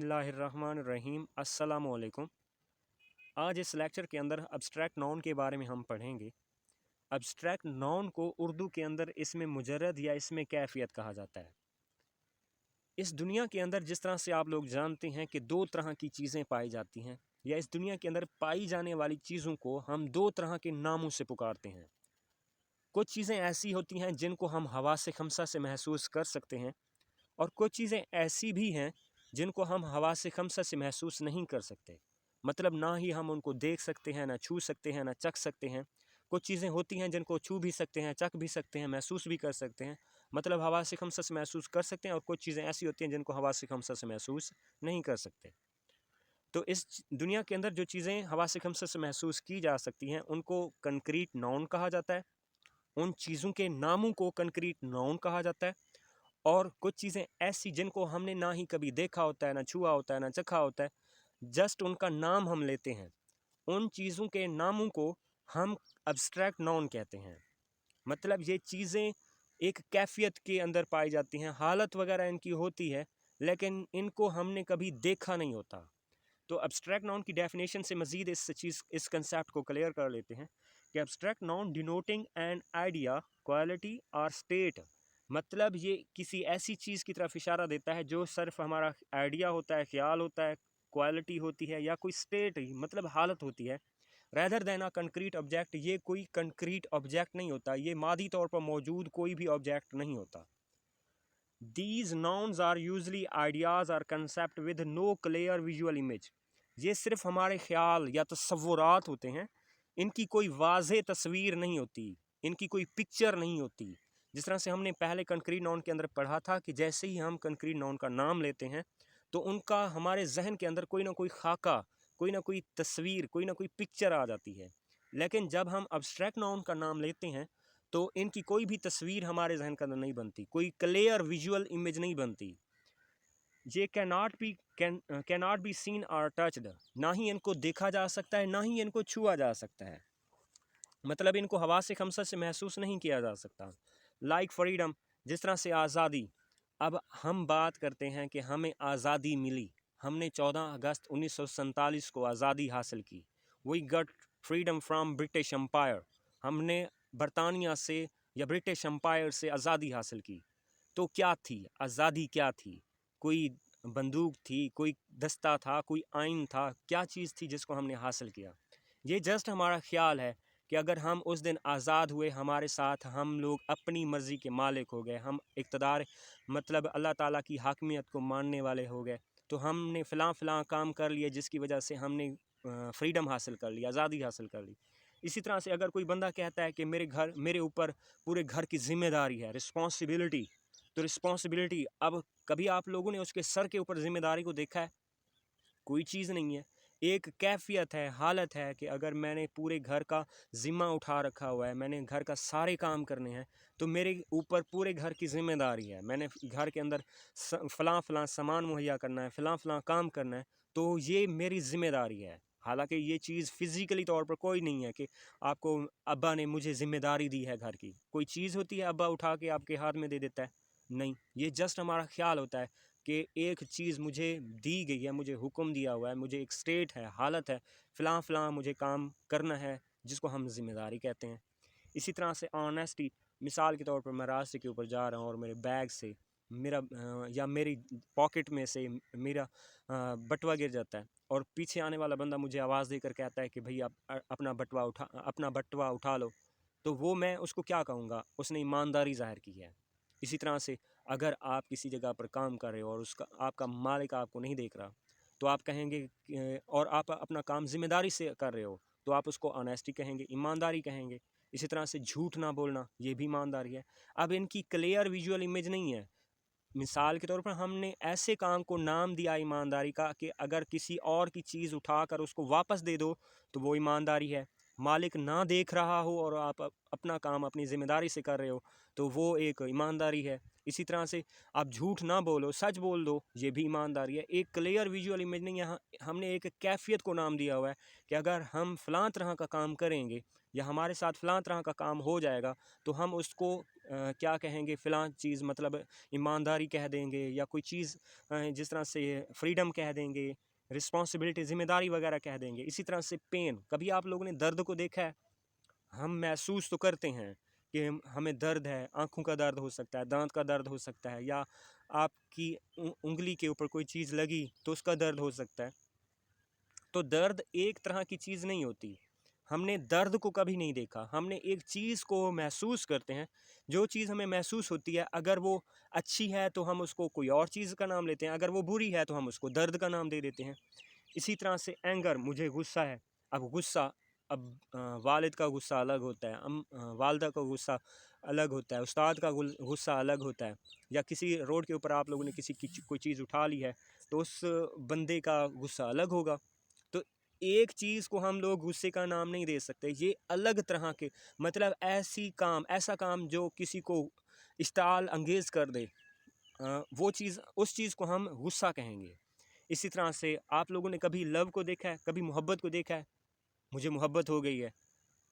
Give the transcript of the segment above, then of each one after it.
बिस्मिल्लाहिर्रहमानिर्रहीम अस्सलामुअलैकुम। आज इस लेक्चर के अंदर अब्स्ट्रैक्ट नाउन के बारे में हम पढ़ेंगे। अब्स्ट्रैक्ट नाउन को उर्दू के अंदर इसमें मुजर्रद या इसमें कैफियत कहा जाता है। इस दुनिया के अंदर जिस तरह से आप लोग जानते हैं कि दो तरह की चीज़ें पाई जाती हैं, या इस दुनिया के अंदर पाई जाने वाली चीज़ों को हम दो तरह के नामों से पुकारते हैं। कुछ चीज़ें ऐसी होती हैं जिनको हम हवा से खमसा से महसूस कर सकते हैं, और कुछ चीज़ें ऐसी भी हैं जिनको हम हवा से खमसा से महसूस नहीं कर सकते। मतलब ना ही हम उनको देख सकते हैं, ना छू सकते हैं, ना चख सकते हैं। कुछ चीज़ें होती हैं जिनको छू भी सकते हैं, चख भी सकते हैं, महसूस भी कर सकते हैं, मतलब हवा से खमसा से महसूस कर सकते हैं। और कुछ चीज़ें ऐसी होती हैं जिनको हवा से खमसा से महसूस नहीं कर सकते। तो इस दुनिया के अंदर जो चीज़ें हवा से खमसा से महसूस की जा सकती हैं उनको कंक्रीट नाउन कहा जाता है। उन चीज़ों के नामों को कंक्रीट नाउन कहा जाता है। और कुछ चीज़ें ऐसी जिनको हमने ना ही कभी देखा होता है, ना छुआ होता है, ना चखा होता है, जस्ट उनका नाम हम लेते हैं। उन चीज़ों के नामों को हम अब्स्ट्रैक्ट नाउन कहते हैं। मतलब ये चीज़ें एक कैफियत के अंदर पाई जाती हैं, हालत वगैरह इनकी होती है, लेकिन इनको हमने कभी देखा नहीं होता। तो अब्स्ट्रैक्ट नाउन की डेफिनेशन से मज़ीद इस कंसेप्ट को क्लियर कर लेते हैं कि abstract noun denoting an idea, quality और स्टेट। मतलब ये किसी ऐसी चीज़ की तरफ इशारा देता है जो सिर्फ हमारा आइडिया होता है, ख्याल होता है, क्वालिटी होती है, या कोई स्टेट मतलब हालत होती है। रैदर दैन अ कंक्रीट ऑब्जेक्ट, ये कोई कंक्रीट ऑब्जेक्ट नहीं होता, ये मादी तौर पर मौजूद कोई भी ऑब्जेक्ट नहीं होता। These nouns are usually ideas or concept with no clear visual image. ये सिर्फ हमारे ख्याल या तस्वुरात होते हैं, इनकी कोई वाज़े तस्वीर नहीं होती, इनकी कोई पिक्चर नहीं होती। जिस तरह से हमने पहले कंक्रीट नाउन के अंदर पढ़ा था कि जैसे ही हम कंक्रीट नाउन का नाम लेते हैं तो उनका हमारे जहन के अंदर कोई ना कोई खाका, कोई ना कोई तस्वीर, कोई ना कोई पिक्चर आ जाती है। लेकिन जब हम अब्स्ट्रैक्ट नाउन का नाम लेते हैं तो इनकी कोई भी तस्वीर हमारे जहन के अंदर नहीं बनती, कोई क्लियर विजुअल इमेज नहीं बनती। ये कैनॉट बी सीन और टच्ड, ना ही इनको देखा जा सकता है, ना ही इनको छुआ जा सकता है। मतलब इनको हवा से खमसा से महसूस नहीं किया जा सकता। लाइक फ्रीडम, जिस तरह से आज़ादी। अब हम बात करते हैं कि हमें आज़ादी मिली, हमने 14 अगस्त 1947 को आज़ादी हासिल की। We got freedom from British empire, हमने बरतानिया से या ब्रिटिश एम्पायर से आज़ादी हासिल की। तो क्या थी आज़ादी? क्या थी? कोई बंदूक थी, कोई दस्ता था, कोई आइन था? क्या चीज़ थी जिसको हमने हासिल किया? ये जस्ट हमारा ख्याल है कि अगर हम उस दिन आज़ाद हुए, हमारे साथ हम लोग अपनी मर्ज़ी के मालिक हो गए, हम इक़्तिदार मतलब अल्लाह ताला की हाकमियत को मानने वाले हो गए, तो हमने फ़लाँ काम कर लिए जिसकी वजह से हमने फ्रीडम हासिल कर ली, आज़ादी हासिल कर ली। इसी तरह से अगर कोई बंदा कहता है कि मेरे ऊपर पूरे घर की ज़िम्मेदारी है, रिस्पॉन्सिबिलिटी, तो रिस्पॉन्सिबिलिटी, अब कभी आप लोगों ने उसके सर के ऊपर ज़िम्मेदारी को देखा है? कोई चीज़ नहीं है। एक कैफ़ियत है, हालत है कि अगर मैंने पूरे घर का ज़िम्मा उठा रखा हुआ है, मैंने घर का सारे काम करने हैं, तो मेरे ऊपर पूरे घर की ज़िम्मेदारी है। मैंने घर के अंदर फ़लाँ सामान मुहैया करना है, फ़लाँ काम करना है, तो ये मेरी ज़िम्मेदारी है। हालाँकि ये चीज़ फ़िज़िकली तौर पर कोई नहीं है कि आपको अब्बा ने मुझे ज़िम्मेदारी दी है घर की। कोई चीज़ होती है अब्बा उठा के आपके हाथ में दे देता है? नहीं, ये जस्ट हमारा ख़्याल होता है कि एक चीज़ मुझे दी गई है, मुझे हुक्म दिया हुआ है, मुझे एक स्टेट है, हालत है, फ़लाँ मुझे काम करना है, जिसको हम ज़िम्मेदारी कहते हैं। इसी तरह से ऑनेस्टी, मिसाल के तौर पर मैं रास्ते के ऊपर जा रहा हूँ और मेरे बैग से या मेरी पॉकेट में से मेरा बटुआ गिर जाता है, और पीछे आने वाला बंदा मुझे आवाज़ देकर कहता है कि भई आप अपना बटुआ उठा लो, तो वो मैं उसको क्या कहूँगा? उसने ईमानदारी ज़ाहिर की है। इसी तरह से अगर आप किसी जगह पर काम कर रहे हो और उसका आपका मालिक आपको नहीं देख रहा, तो आप कहेंगे और आप अपना काम ज़िम्मेदारी से कर रहे हो, तो आप उसको ऑनेस्टी कहेंगे, ईमानदारी कहेंगे। इसी तरह से झूठ ना बोलना, ये भी ईमानदारी है। अब इनकी क्लियर विजुअल इमेज नहीं है। मिसाल के तौर पर हमने ऐसे काम को नाम दिया ईमानदारी का कि अगर किसी और की चीज़ उठाकर उसको वापस दे दो, तो वो ईमानदारी है। मालिक ना देख रहा हो और आप अपना काम अपनी ज़िम्मेदारी से कर रहे हो, तो वो एक ईमानदारी है। इसी तरह से आप झूठ ना बोलो, सच बोल दो, ये भी ईमानदारी है। एक क्लियर विजुअल इमेज नहीं, यहाँ हमने एक कैफियत को नाम दिया हुआ है कि अगर हम फ़लाँ तरह का काम करेंगे या हमारे साथ फ़लाँ तरह का काम हो जाएगा, तो हम उसको क्या कहेंगे, फ़लाँ चीज़, मतलब ईमानदारी कह देंगे, या कोई चीज़ जिस तरह से फ्रीडम कह देंगे, रिस्पॉन्सिबिलिटी, ज़िम्मेदारी वगैरह कह देंगे। इसी तरह से पेन, कभी आप लोगों ने दर्द को देखा है? हम महसूस तो करते हैं कि हमें दर्द है, आँखों का दर्द हो सकता है, दाँत का दर्द हो सकता है, या आपकी उँगली के ऊपर कोई चीज़ लगी तो उसका दर्द हो सकता है। तो दर्द एक तरह की चीज़ नहीं होती। हमने दर्द को कभी नहीं देखा, हमने एक चीज़ को महसूस करते हैं। जो चीज़ हमें महसूस होती है, अगर वो अच्छी है तो हम उसको कोई और चीज़ का नाम लेते हैं, अगर वो बुरी है तो हम उसको दर्द का नाम दे देते हैं। इसी तरह से एंगर, मुझे गुस्सा है। अब गुस्सा, अब वालिद का गुस्सा अलग होता है, वालदा का गुस्सा अलग होता है, उस्ताद का गुस्सा अलग होता है, या किसी रोड के ऊपर आप लोगों ने किसी की कोई चीज़ उठा ली है तो उस बंदे का गुस्सा अलग होगा। तो एक चीज़ को हम लोग गुस्से का नाम नहीं दे सकते, ये अलग तरह के, मतलब ऐसा काम जो किसी को इश्ताल अंगेज़ कर दे, वो चीज़, उस चीज़ को हम गुस्सा कहेंगे। इसी तरह से आप लोगों ने कभी लव को देखा है, कभी मोहब्बत को देखा है? मुझे मोहब्बत हो गई है।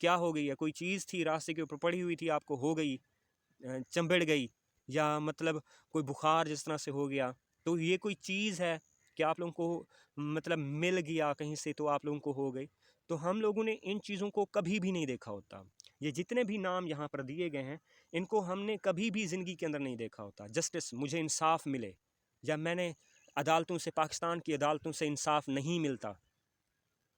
क्या हो गई है? कोई चीज़ थी रास्ते के ऊपर पड़ी हुई थी, आपको हो गई, चंबड़ गई, या मतलब कोई बुखार जिस तरह से हो गया, तो ये कोई चीज़ है कि आप लोगों को मतलब मिल गया कहीं से तो आप लोगों को हो गई। तो हम लोगों ने इन चीज़ों को कभी भी नहीं देखा होता। ये जितने भी नाम यहाँ पर दिए गए हैं, इनको हमने कभी भी ज़िंदगी के अंदर नहीं देखा होता। जस्टिस, मुझे इंसाफ मिले, या मैंने अदालतों से, पाकिस्तान की अदालतों से इंसाफ नहीं मिलता।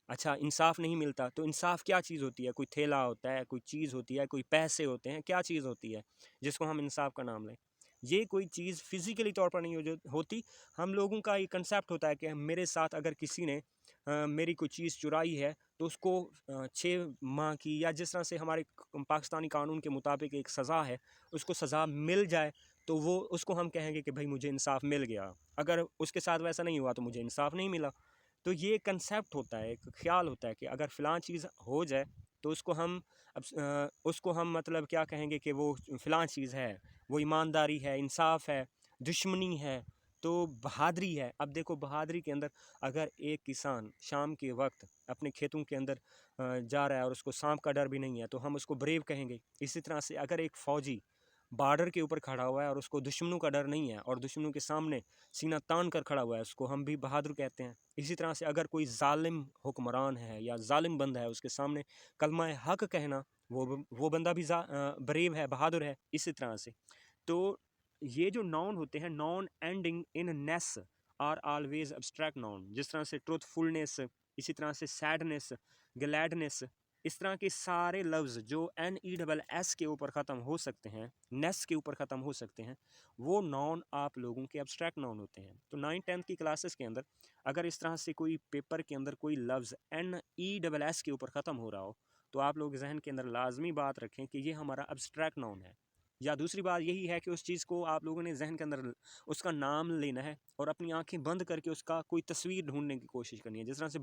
अच्छा, इंसाफ नहीं मिलता तो इंसाफ क्या चीज़ होती है? कोई थैला होता है, कोई चीज़ होती है, कोई पैसे होते हैं, क्या चीज़ होती है जिसको हम इंसाफ का नाम लें? ये कोई चीज़ फिज़िकली तौर पर नहीं होती। हम लोगों का ये कंसेप्ट होता है कि मेरे साथ अगर किसी ने मेरी कोई चीज़ चुराई है तो उसको 6 माह की, या जिस तरह से हमारे पाकिस्तानी कानून के मुताबिक एक सज़ा है, उसको सज़ा मिल जाए तो वो उसको हम कहेंगे कि भाई मुझे इंसाफ मिल गया। अगर उसके साथ वैसा नहीं हुआ तो मुझे इंसाफ नहीं मिला। तो ये कंसेप्ट होता है, एक ख्याल होता है कि अगर फ़लाँ चीज़ हो जाए तो उसको हम मतलब क्या कहेंगे कि वो फ़लाँ चीज़ है, वो ईमानदारी है, इंसाफ़ है, दुश्मनी है, तो बहादुरी है। अब देखो, बहादुरी के अंदर अगर एक किसान शाम के वक्त अपने खेतों के अंदर जा रहा है और उसको सांप का डर भी नहीं है तो हम उसको ब्रेव कहेंगे। इसी तरह से अगर एक फ़ौजी बॉर्डर के ऊपर खड़ा हुआ है और उसको दुश्मनों का डर नहीं है और दुश्मनों के सामने सीना तान कर खड़ा हुआ है, उसको हम भी बहादुर कहते हैं। इसी तरह से अगर कोई ज़ालिम हुक्मरान है या ज़ालिम बंदा है, उसके सामने कलमा हक कहना, वो बंदा भी ब्रेव है, बहादुर है। इसी तरह से तो ये जो नाउन होते हैं, noun ending in ness are always abstract noun. जिस तरह से ट्रुथफुलनेस, इसी तरह से सैडनेस, ग्लैडनेस, इस तरह के सारे लफ्ज़ जो NESS के ऊपर ख़त्म हो सकते हैं, नेस के ऊपर ख़त्म हो सकते हैं, वो नाउन आप लोगों के एब्स्ट्रैक्ट नाउन होते हैं। तो 9th-10th की क्लासेस के अंदर अगर इस तरह से कोई पेपर के अंदर कोई लफ्ज़ NESS के ऊपर ख़त्म हो रहा हो, तो आप लोग जहन के अंदर लाजमी बात रखें कि ये हमारा एब्स्ट्रैक्ट नाउन है। या दूसरी बात यही है कि उस चीज़ को आप लोगों ने जहन के अंदर उसका नाम लेना है और अपनी आंखें बंद करके उसका कोई तस्वीर ढूंढने की कोशिश करनी है। जिस तरह से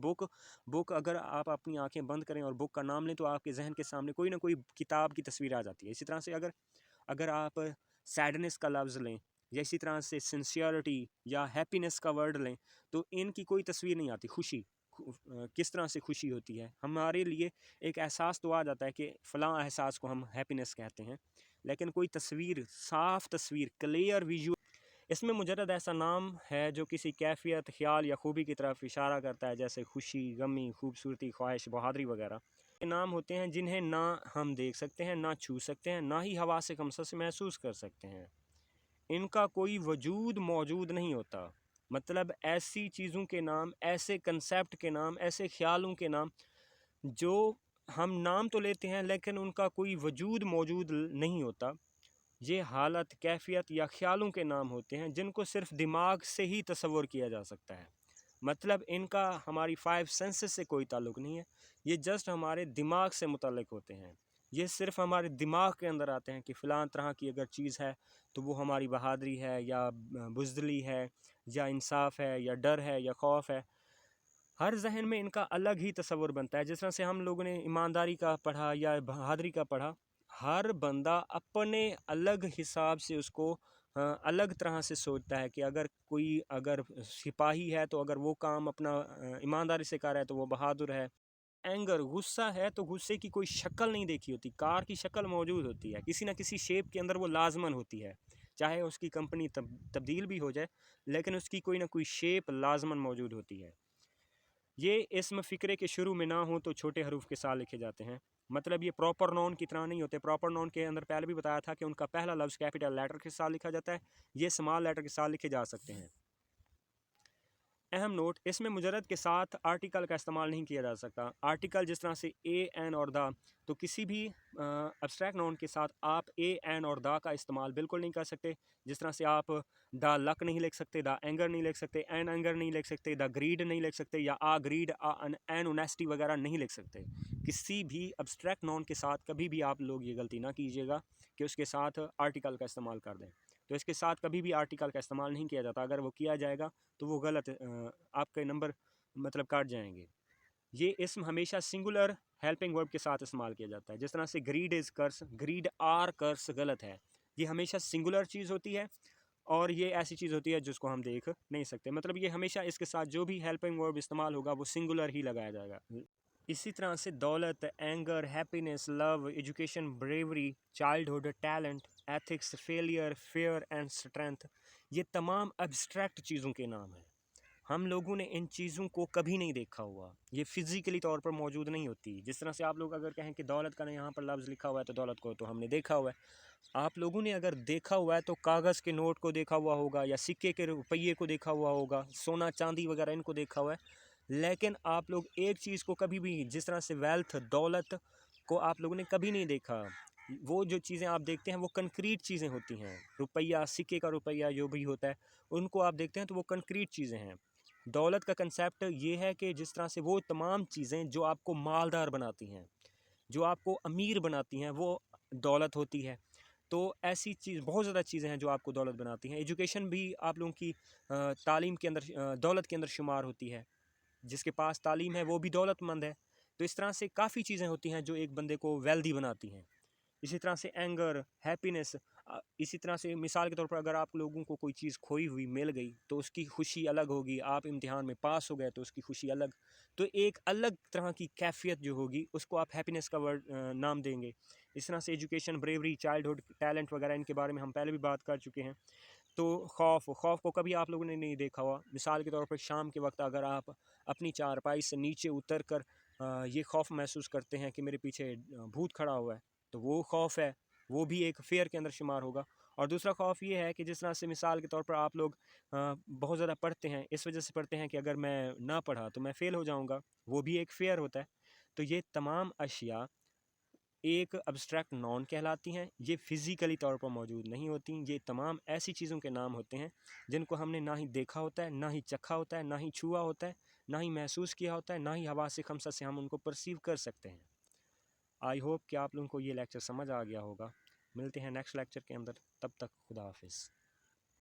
बुक अगर आप अपनी आंखें बंद करें और बुक का नाम लें तो आपके जहन के सामने कोई ना कोई किताब की तस्वीर आ जाती है। इसी तरह से अगर अगर आप सैडनेस का लफ्ज़ लें, या इसी तरह से सिंसियरिटी या हैप्पीनेस का वर्ड लें, तो इनकी कोई तस्वीर नहीं आती। खुशी, किस तरह से खुशी होती है हमारे लिए, एक एहसास तो आ जाता है कि फ़लाँ एहसास को हम हैप्पीनेस कहते हैं, लेकिन कोई तस्वीर, साफ़ तस्वीर, क्लियर विजुअल, इसमें मुजरद ऐसा नाम है जो किसी कैफियत, ख्याल या खूबी की तरफ इशारा करता है, जैसे खुशी, गमी, खूबसूरती, ख्वाहिश, बहादुरी वगैरह। ये नाम होते हैं जिन्हें ना हम देख सकते हैं, ना छू सकते हैं, ना ही हवा से कमसा से महसूस कर सकते हैं। इनका कोई वजूद मौजूद नहीं होता। मतलब ऐसी चीज़ों के नाम, ऐसे कंसेप्ट के नाम, ऐसे ख्यालों के नाम जो हम नाम तो लेते हैं लेकिन उनका कोई वजूद मौजूद नहीं होता। ये हालत, कैफियत या ख्यालों के नाम होते हैं जिनको सिर्फ दिमाग से ही तसव्वुर किया जा सकता है। मतलब इनका हमारी 5 सेंसेस से कोई ताल्लुक़ नहीं है, ये जस्ट हमारे दिमाग से मुतल्लिक़ होते हैं। ये सिर्फ हमारे दिमाग के अंदर आते हैं कि फ़लाँ तरह की अगर चीज़ है तो वो हमारी बहादुरी है, या बुज़दिली है, या इंसाफ है, या डर है, या खौफ है। हर जहन में इनका अलग ही तस्वुर बनता है। जिस तरह से हम लोगों ने ईमानदारी का पढ़ा या बहादुरी का पढ़ा, हर बंदा अपने अलग हिसाब से उसको अलग तरह से सोचता है कि अगर सिपाही है तो अगर वो काम अपना ईमानदारी से कर रहा है तो वो बहादुर है। एंगर, गुस्सा है तो गुस्से की कोई शक्ल नहीं देखी होती, कार की शक्ल मौजूद होती है, किसी ना किसी शेप के अंदर वो लाजमन होती है, चाहे उसकी कंपनी तब्दील भी हो जाए लेकिन उसकी कोई ना कोई शेप लाजमन मौजूद होती है। ये इसम फ़िक्रे के शुरू में ना हो तो छोटे हरूफ के साथ लिखे जाते हैं। मतलब ये प्रॉपर नॉन की तरह नहीं होते। प्रॉपर नॉन के अंदर पहले भी बताया था कि उनका पहला लफ्ज़ कैपिटल लेटर के साथ लिखा जाता है, ये स्मॉल लेटर के साथ लिखे जा सकते हैं। अहम नोट, इसमें मुजरद के साथ आर्टिकल का इस्तेमाल नहीं किया जा सकता। आर्टिकल जिस तरह से ए, एन और द, तो किसी भी अब्स्ट्रैक्ट नाउन के साथ आप ए, एन और द का इस्तेमाल बिल्कुल नहीं कर सकते। जिस तरह से आप द लक नहीं लिख सकते, द एंगर नहीं लिख सकते, एन एंगर नहीं लिख सकते, द ग्रीड नहीं लिख सकते, या आ ग्रीड, एन ऑनेस्टी वगैरह नहीं लिख सकते। किसी भी अब्स्ट्रैक्ट नाउन के साथ कभी भी आप लोग ये गलती ना कीजिएगा कि उसके साथ आर्टिकल का इस्तेमाल कर दें। तो इसके साथ कभी भी आर्टिकल का इस्तेमाल नहीं किया जाता। अगर वो किया जाएगा तो वो गलत, आपके नंबर मतलब काट जाएंगे। ये इसम हमेशा सिंगुलर हेल्पिंग वर्ब के साथ इस्तेमाल किया जाता है। जिस तरह से greed is curse, greed are curse गलत है। ये हमेशा सिंगुलर चीज़ होती है और ये ऐसी चीज़ होती है जिसको हम देख नहीं सकते। मतलब ये हमेशा इसके साथ जो भी हेल्पिंग वर्ब इस्तेमाल होगा वो सिंगुलर ही लगाया जाएगा। इसी तरह से दौलत, anger, happiness, love, education, bravery, childhood, talent, ethics, failure, fair and strength, ये तमाम एब्स्ट्रैक्ट चीज़ों के नाम हैं। हम लोगों ने इन चीज़ों को कभी नहीं देखा हुआ, ये फिज़िकली तौर पर मौजूद नहीं होती। जिस तरह से आप लोग अगर कहें कि दौलत का यहाँ पर लफ्ज़ लिखा हुआ है तो दौलत को तो हमने देखा हुआ है। आप लोगों ने अगर देखा हुआ है तो कागज़ के नोट को देखा हुआ होगा या सिक्के के रुपये को देखा हुआ होगा, सोना चांदी वगैरह इनको देखा हुआ है। लेकिन आप लोग एक चीज़ को कभी भी, जिस तरह से वेल्थ, दौलत को आप लोगों ने कभी नहीं देखा। वो जो चीज़ें आप देखते हैं वो कंक्रीट चीज़ें होती हैं। रुपया, सिक्के का रुपया जो भी होता है उनको आप देखते हैं तो वो कंक्रीट चीज़ें हैं। दौलत का कंसेप्ट ये है कि जिस तरह से वो तमाम चीज़ें जो आपको मालदार बनाती हैं, जो आपको अमीर बनाती हैं, वो दौलत होती है। तो ऐसी चीज़ बहुत ज़्यादा चीज़ें हैं जो आपको दौलत बनाती हैं। एजुकेशन भी आप लोगों की तालीम के अंदर, दौलत के अंदर शुमार होती है। जिसके पास तालीम है वो भी दौलतमंद है। तो इस तरह से काफ़ी चीज़ें होती हैं जो एक बंदे को वेल्दी बनाती हैं। इसी तरह से एंगर, हैप्पीनेस, इसी तरह से मिसाल के तौर पर अगर आप लोगों को कोई चीज़ खोई हुई मिल गई तो उसकी खुशी अलग होगी। आप इम्तिहान में पास हो गए तो उसकी खुशी अलग। तो एक अलग तरह की कैफियत जो होगी उसको आप हैप्पीनेस का वर्ड नाम देंगे। इस तरह से एजुकेशन, ब्रेवरी, चाइल्डहुड, टैलेंट वगैरह इनके बारे में हम पहले भी बात कर चुके हैं। तो खौफ को कभी आप लोगों ने नहीं देखा हुआ। मिसाल के तौर पर शाम के वक्त अगर आप अपनी चारपाई से नीचे उतर कर ये खौफ महसूस करते हैं कि मेरे पीछे भूत खड़ा हुआ है, तो वो खौफ है, वो भी एक फेयर के अंदर शुमार होगा। और दूसरा खौफ ये है कि जिस तरह से मिसाल के तौर पर आप लोग बहुत ज़्यादा पढ़ते हैं, इस वजह से पढ़ते हैं कि अगर मैं ना पढ़ा तो मैं फ़ेल हो जाऊँगा, वो भी एक फेयर होता है। तो ये तमाम अशिया एक अब्स्ट्रैक्ट नॉन कहलाती हैं। ये फ़िज़िकली तौर पर मौजूद नहीं होती। ये तमाम ऐसी चीज़ों के नाम होते हैं जिनको हमने ना ही देखा होता है, ना ही चखा होता है, ना ही छुआ होता है, ना ही महसूस किया होता है, ना ही हवास खमसा से हम उनको परसीव कर सकते हैं। आई होप कि आप लोगों को ये लेक्चर समझ आ गया होगा। मिलते हैं नेक्स्ट लेक्चर के अंदर, तब तक खुदा हाफिज़।